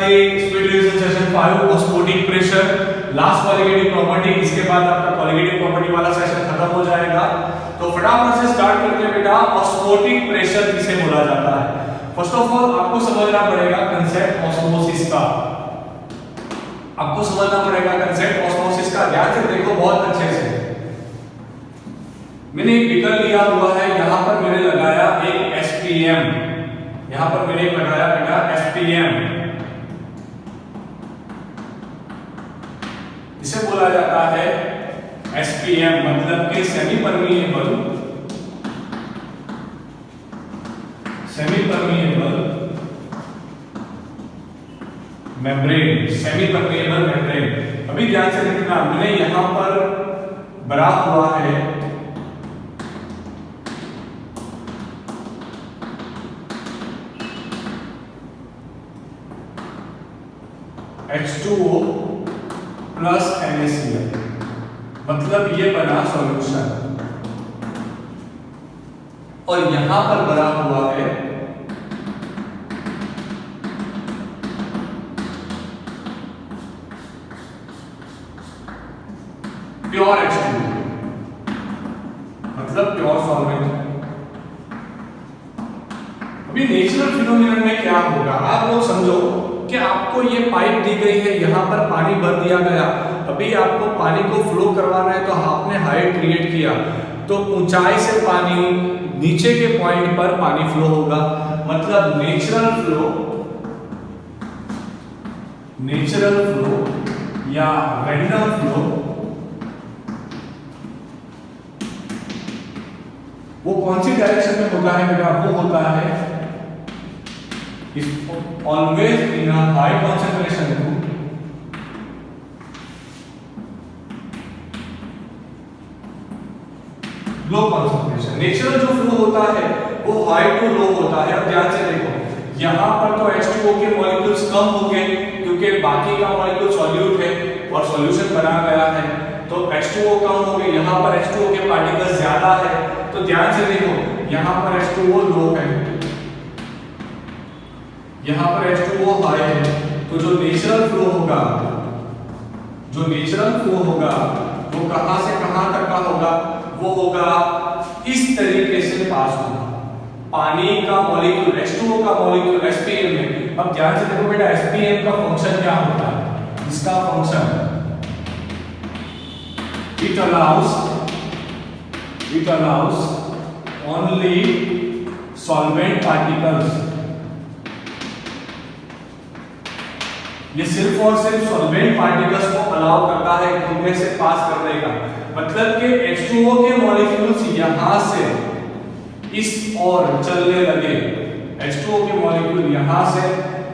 थी speed relation session 5 osmotic pressure, last colligative property. इसके बाद आपका कॉलिगेटिव प्रॉपर्टी वाला सेशन खत्म हो जाएगा। तो फटाफट से स्टार्ट करते हैं बेटा। ऑस्मोटिक प्रेशर किसे बोला जाता है? फर्स्ट ऑफ ऑल आपको समझना पड़ेगा कंसेप्ट ऑस्मोसिस का। आपको समझना पड़ेगा कंसेप्ट ऑस्मोसिस का। ध्यान से देखो बहुत अच्छे से। मैंने एक बीकर लिया हुआ है, यहां पर मैंने लगाया एक एसपीएम, यहां पर मैंने लगाया बेटा एसपीएम। इसे बोला जाता है एसपीएम, मतलब कि semi permeable membrane, semi permeable membrane. अभी ध्यान से देखना, मैंने यहां पर भरा हुआ है H2O प्लस NaCl, मतलब ये बना सॉल्यूशन। और यहां पर भरा हुआ है प्योर H2O, मतलब प्योर सॉल्वेंट। अभी नेचुरल फिनोमिनन में क्या होगा आप लोग समझो कि आपको ये पाइप दी गई है, यहां पर पानी भर दिया गया। अभी आपको पानी को फ्लो करवाना है, तो आपने हाइट क्रिएट किया, तो ऊंचाई से पानी नीचे के पॉइंट पर पानी फ्लो होगा। मतलब नेचुरल फ्लो या रैंडम फ्लो वो कौन सी डायरेक्शन में होता है बेटा? वो होता है always in a high concentration to low concentration. Natural जो फ्लो होता है वो हाई टू लो होता है। अब ध्यान से देखो, यहां पर तो H2O के मॉलिक्यूल्स कम हो गए क्योंकि बाकी का मॉलिक्यूल सॉल्यूट है और सॉल्यूशन बना गया है, तो H2O कम हो गए, यहां पर H2O के पार्टिकल्स ज्यादा है। तो ध्यान से देखो, यहां पर H2O लो है, यहां पर H2O हाई है, तो जो नेचुरल फ्लो होगा वो कहां से कहां तक का होगा? वो होगा इस तरीके से पास होगा पानी का मॉलिक्यूल, H2O का मॉलिक्यूल एसपीएम में। अब ध्यान से देखो बेटा, एसपीएम का फंक्शन क्या होता है? इसका function it allows only solvent particles, ये सिर्फ और सिर्फ सॉल्वेंट पार्टिकल्स को अलाउ करता है घूमने से, पास करने का। मतलब कि H2O के मॉलिक्यूल्स यहां से इस ओर चलने लगे, H2O के मॉलिक्यूल यहां से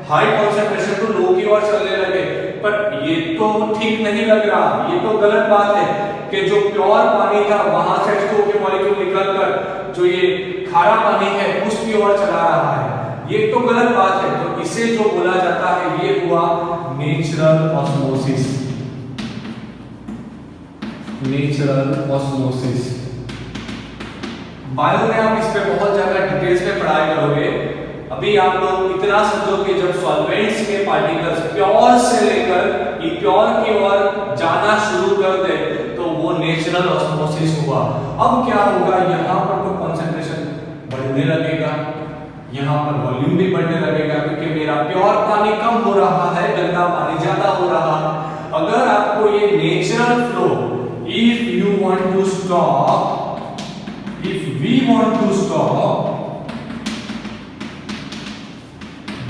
हाई कॉन्सेंट्रेशन टू लो की ओर चलने लगे। पर ये तो ठीक नहीं लग रहा, ये तो गलत बात है कि जो प्योर पानी था वहां से H2O के मॉलिक्यूल निकलकर जो ये खारा पानी है उसकी ओर चला रहा है, ये तो गलत बात है। तो इसे जो बोला जाता है ये हुआ नेचुरल ऑस्मोसिस। बायो में आप इस पे बहुत ज्यादा डिटेल्स में पढ़ाई करोगे। अभी आप लोग इतना समझो कि जब सॉल्वेंट्स के पार्टिकल्स प्योर से लेकर इम्प्योर की ओर जाना शुरू कर दे तो वो नेचुरल ऑस्मोसिस हुआ। अब क्या होगा, यहाँ पर तो कंसंट्रेशन बढ़ने लगेगा, यहाँ पर वॉल्यूम भी बढ़ने लगेगा क्योंकि मेरा प्योर पानी कम हो रहा है, गंदा पानी ज्यादा हो रहा है। अगर आपको ये natural flow, if we want to stop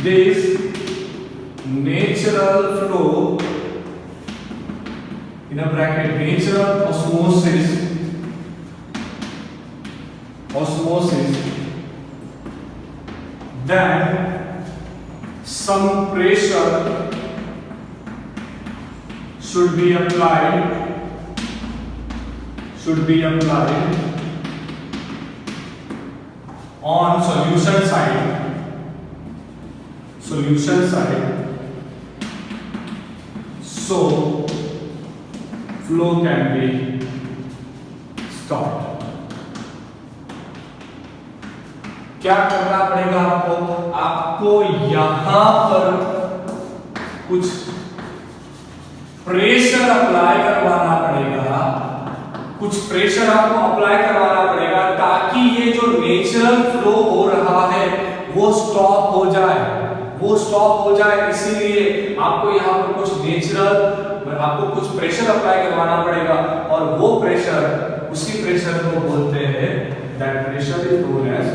this natural flow in a bracket, natural osmosis, then some pressure should be applied on solution side so flow can be stopped। क्या करना पड़ेगा आपको? आपको यहां पर कुछ प्रेशर अप्लाई करवाना पड़ेगा, कुछ प्रेशर आपको अप्लाई करवाना पड़ेगा ताकि ये जो नेचुरल फ्लो हो रहा है वो स्टॉप हो जाए, वो स्टॉप हो जाए। इसीलिए आपको यहाँ पर कुछ नेचुरल, आपको कुछ प्रेशर अप्लाई करवाना पड़ेगा और वो प्रेशर, उसी प्रेशर को बोलते हैं, that pressure is known as,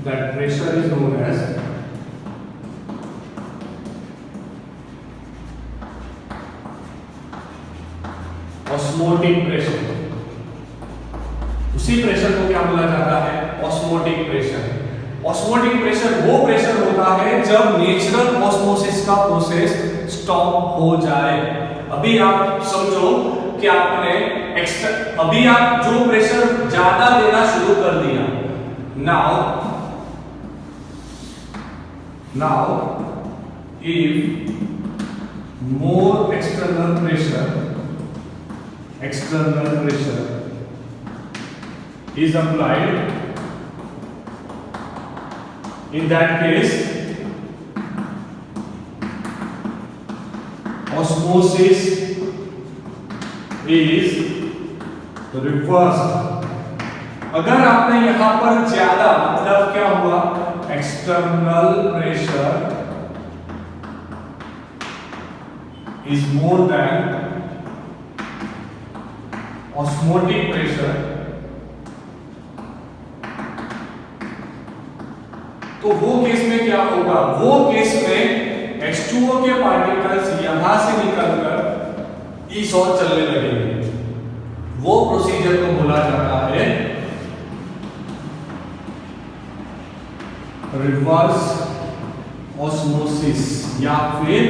that pressure is known as osmotic pressure. उसी प्रेशर को क्या बोला जाता है? Osmotic pressure. ऑस्मोटिक प्रेशर वो प्रेशर होता है जब नेचुरल ऑस्मोसिस का प्रोसेस स्टॉप हो जाए। अभी आप समझो कि आपने अभी आप जो प्रेशर ज्यादा देना शुरू कर दिया, now if more external pressure is applied, in that case osmosis is reversed। अगर आपने यहां पर ज्यादा, मतलब क्या हुआ, external pressure is more than osmotic pressure, तो वो केस में क्या होगा? वो केस में H2O के पार्टिकल्स यहां से निकलकर इस ओर चलने लगेंगे। वो प्रोसीजर को बोला जाता है रिवर्स ऑस्मोसिस या फिर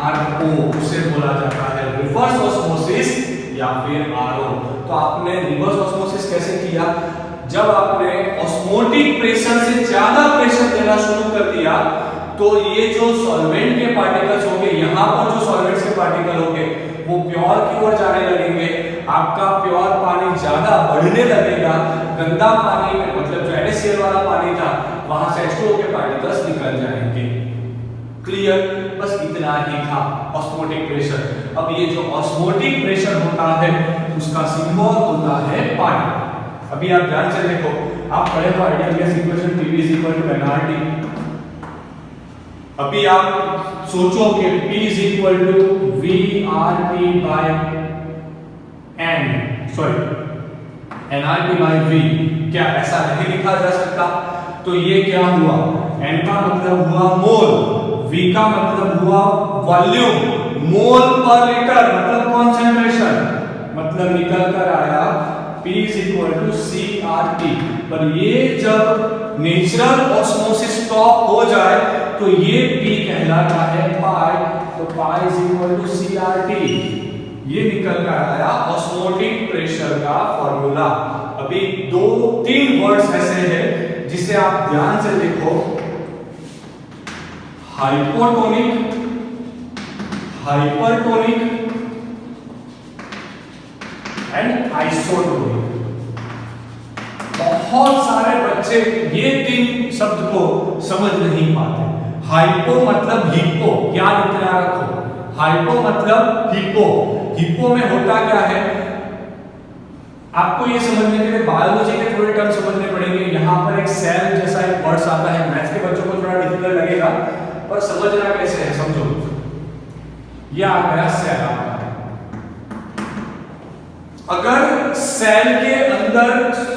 RO, उसे बोला जाता है रिवर्स ऑस्मोसिस या फिर RO। तो आपने रिवर्स ऑस्मोसिस कैसे किया? जब आपने ऑस्मोटिक प्रेशर से ज्यादा प्रेशर देना शुरू कर दिया तो ये जो सॉल्वेंट के पार्टिकल्स होंगे, यहां पर जो सॉल्वेंट्स के पार्टिकल होंगे वो प्योर की ओर जाने लगेंगे। आपका प्योर पानी ज्यादा बढ़ने लगेगा, गंदा पानी में, मतलब जो NaCl वाला पानी था वहां से H2O के पार्टिकल्स निकल जाएंगे। क्लियर? बस इतना ही था ऑस्मोटिक प्रेशर। अब ये जो ऑस्मोटिक प्रेशर होता है उसका सिंबल होता है पाई। अभी आप ध्यान से देखो, आप पढ़े हो ideal gas equation Pv = nRT। अभी आप सोचो कि P = nRT/V, क्या ऐसा नहीं लिखा जा सकता? तो ये क्या हुआ? N का मतलब हुआ मोल, V का मतलब हुआ वॉल्यूम, मोल पर लीटर मतलब कॉन्सेंट्रेशन, मतलब निकल कर आया P = CRT। पर ये जब नेचुरल ऑस्मोसिस स्टॉप हो जाए तो ये P कहलाता है पाई, तो पाई = CRT। ये निकल कर आया ऑस्मोटिक प्रेशर का फॉर्मूला। अभी 2-3 वर्ड्स ऐसे हैं जिसे आप ध्यान से देखो, हाइपोटोनिक, हाइपरटोनिक एंड आइसोटोनिक। बहुत सारे बच्चे ये 3 शब्द को समझ नहीं पाते। हाइपो मतलब हिप्पो, याद इतना रखो, हाइपो मतलब हिप्पो। हिप्पो में होता क्या है, आपको ये समझने के लिए बायोलॉजी के थोड़े टर्म समझने पड़ेंगे। यहाँ पर एक सेल जैसा एक वर्ड्स आता है, मैथ्स के बच्चों को थोड़ा डिफिकल्ट लगेगा पर समझना कैसे है, समझो। यह आ गया सेल आपका। अगर सेल के अंदर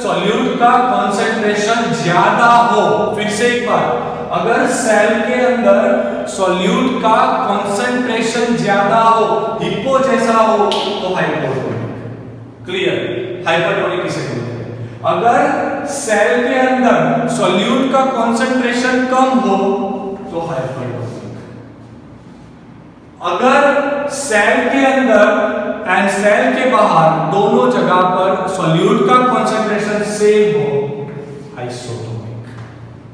सॉल्यूट का कॉन्सेंट्रेशन ज्यादा हो, फिर से एक बार, अगर सेल के अंदर सॉल्यूट का कॉन्सेंट्रेशन ज्यादा हो, हिप्पो जैसा हो, तो हाइपोटोनिक। क्लियर? हाइपरटोनिक किसे बोलते हैं? अगर सेल के अंदर सॉल्यूट का कॉन्सेंट्रेशन कम हो तो हाइपरटोनिक। अगर सेल के अंदर एंड सेल के बाहर दोनों जगह पर सॉल्यूट का कॉन्सेंट्रेशन सेम हो, आइसोटोनिक।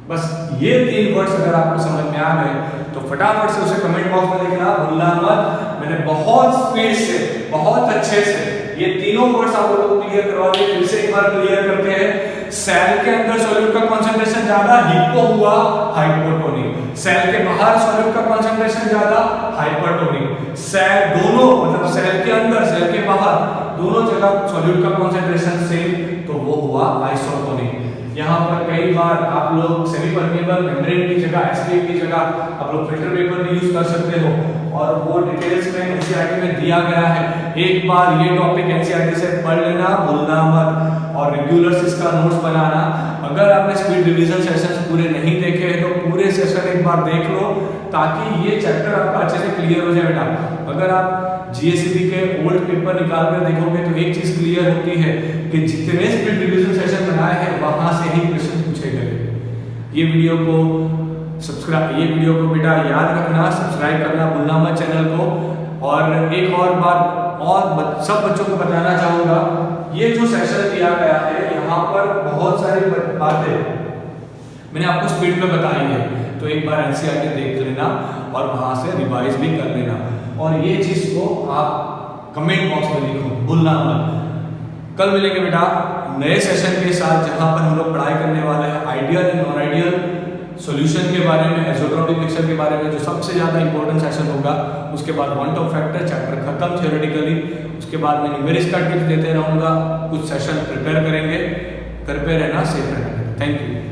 बस ये 3 वर्ड्स अगर आपको समझ में आ गए तो फटाफट से उसे कमेंट बॉक्स में लिखना भूलना मत। मैंने बहुत स्पीड से, बहुत अच्छे से ये तीनों वर्ड्स आप लोगों को क्लियर करवा दिए। फिर से एक बार क्लियर करते हैं। सेल के अंदर सॉल्यूट का कॉन्सेंट्रेशन ज्यादा, हिप्पो हुआ हाइपोटोनिक। सेल के बाहर सॉल्यूट का कंसंट्रेशन ज्यादा, हाइपरटोनिक। सेल दोनों मतलब सेल के अंदर सेल के बाहर दोनों जगह सॉल्यूट का कंसंट्रेशन सेम, तो वो हुआ आइसोटोनिक। यहाँ पर कई बार आप लोग सेमी परमेबल मेम्ब्रेन की जगह एसपीएफ की जगह आप लोग फिल्टर पेपर भी यूज कर सकते हो, और वो डिटेल्स में एनसीईआरटी में दिया गया है। एक बार ये टॉपिक एनसीईआरटी से पढ़ लेना, भूलना मत, और रेगुलर इसका नोट्स बनाना। अगर आपने स्पीड रिवीजन सेशंस पूरे नहीं देखे हैं तो पूरे सेशन एक बार देख लो, ताकि ये चैप्टर आपका अच्छे से क्लियर हो जाए बेटा। अगर आप जीएसईबी के ओल्ड पेपर निकाल कर देखोगे तो एक चीज क्लियर होती है कि जितने स्पीड रिवीजन सेशन बनाए हैं वहां से ही क्वेश्चन पूछे गए। ये वीडियो को बेटा याद रखना, सब्सक्राइब करना भूलना मत चैनल को। और एक और बात सब बच्चों को बताना चाहूंगा, ये जो सेशन दिया गया है यहाँ पर बहुत सारी बातें मैंने आपको स्पीड में बताई है, तो एक बार एनसीईआरटी देख लेना और वहां से रिवाइज भी कर लेना। और ये चीज को आप कमेंट बॉक्स में लिखो, भूलना मत। कल मिलेंगे बेटा नए सेशन के साथ, जहां पर हम लोग पढ़ाई करने वाले हैं ideal and non ideal solution के बारे में, आइसोट्रोपिक मिक्सचर के बारे में, जो सबसे ज्यादा इंपॉर्टेंट सेशन होगा। उसके बाद वन टॉप फैक्टर चैप्टर खत्म थियोरेटिकली। उसके बाद मैं न्यूमेरिक्स का टिप्स देते रहूंगा, कुछ सेशन प्रिपेयर करेंगे। घर पे रहना, सेफ रहना। Thank you.